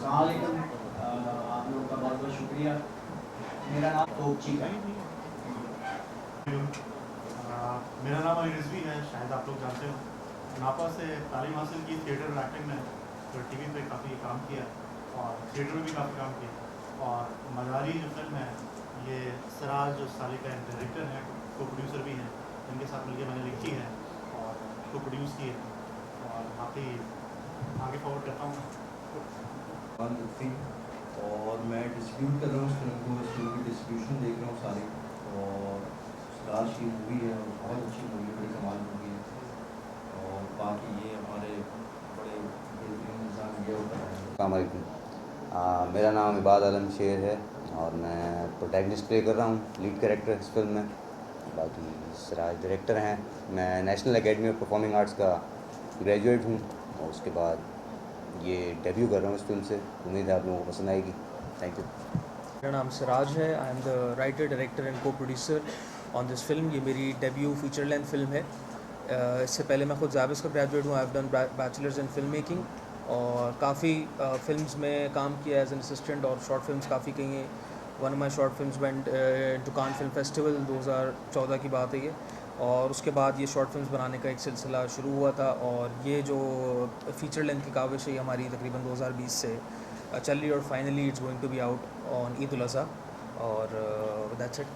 अस्सलामुअलैकुम, आप लोगों का बहुत बहुत शुक्रिया। मेरा नाम तोपची है। मेरा नाम अली रिजवी है, शायद आप लोग जानते हो। नापा से तालीम हासिल की थिएटर और एक्टिंग में, तो टीवी पे काफ़ी काम किया और थिएटर में भी काफ़ी काम किया। और मदारी जो फिल्म है, ये सराज जो साले का डायरेक्टर है, को प्रोड्यूसर भी हैं, इनके साथ मिलकर मैंने लिखी है और को प्रोड्यूस की है। और बाकी आगे फॉरवर्ड करता हूँ। और मैं डिस्ट्रीब्यूट कर रहा हूँ इस फिल्म को। इस फिल्म की डिस्ट्रीब्यूशन देख रहा हूँ सारी। और राज की मूवी है, बहुत अच्छी मूवी है, बड़ी कमाल मूवी है। और बाकी ये हमारे बड़े बेहतरीन इंसान ये होता है। अस्सलामुअलैकुम, मेरा नाम इबाद आलम शेर है और मैं प्रोटैगनिस्ट प्ले कर रहा हूँ, लीड कैरेक्टर इस फिल्म में। बाकी सिराज डायरेक्टर हैं। मैं national academy of performing arts का ग्रेजुएट हूँ और उसके बाद ये डेब्यू कर रहा हूँ इस फिल्म से। उम्मीद है आप लोगों को पसंद आएगी। Thank you. मेरा नाम सिराज है। I am the writer, director and को प्रोड्यूसर ऑन दिस फिल्म। ये मेरी डेब्यू फीचर लेंथ फिल्म है। इससे पहले मैं खुद जाबिस का ग्रेजुएट हूँ। I have done bachelors in film making और काफ़ी फिल्म्स में काम किया एज एन असिस्टेंट और शॉर्ट फिल्म्स काफ़ी की हैं। One of my short films went to Cannes film festival 2014 की बात है ये। और उसके बाद ये शॉर्ट फिल्म्स बनाने का एक सिलसिला शुरू हुआ था और ये जो फ़ीचर लेंथ की काविश है हमारी तकरीबन 2020 से चल रही है और finally it's going to be out on Eid ul Azha और दैट्स इट।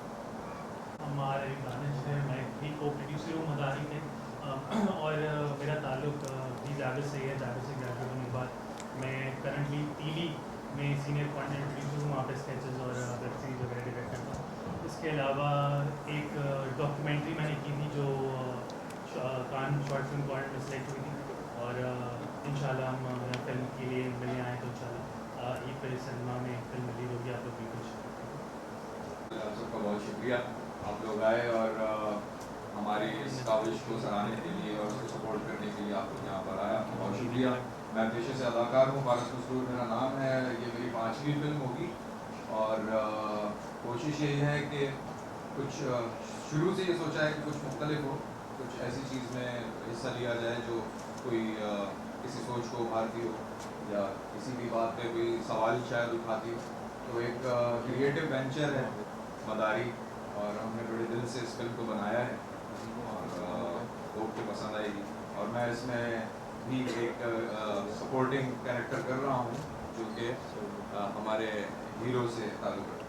हमारे गाने से मैं भी को प्रोड्यूसर हूँ मदारी में और मेरा ताल्लुक भी जावेद से है। जावेद से ग्रेजुएट होने के बाद मैं करंटली टीवी में सीनियर कंटेंट प्रोड्यूसर हूँ, वहाँ पे स्केचेस और वेब सीरीज़ वगैरह डायरेक्ट करता हूँ। इसके अलावा एक डॉक्यूमेंट्री मैंने की थी जो कान शॉर्ट फिल्म कॉर्नर में सेलेक्ट हुई थी और इंशाल्लाह हम फिल्म के लिए मिलने आए तो इंशाल्लाह ईद पर सिनेमा में फिल्म रिलीज होगी। आप लोग बिल्कुल आप सबका बहुत शुक्रिया, आप लोग आए और हमारी इस काविश को सराहने के लिए और उसको सपोर्ट करने के लिए आप लोग यहाँ पर आया, बहुत शुक्रिया। मैं पेशे से अदाकार हूँ, फारस मसरूर मेरा नाम है। ये मेरी 5वीं फिल्म होगी और कोशिश यही है कि कुछ शुरू से ये सोचा है कि कुछ मुख्तलिफ हो, कुछ ऐसी चीज़ में हिस्सा लिया जाए जो कोई किसी सोच को उभारती हो या किसी भी बात पे कोई सवाल शायद उठाती हो। तो एक क्रिएटिव वेंचर है मदारी और हमने बड़े दिल से इस फिल्म को बनाया है और लोग को पसंद आएगी। और मैं इसमें भी एक सपोर्टिंग कैरेक्टर कर रहा हूँ जो कि हमारे हीरो से ताल्लुक़ रखता है।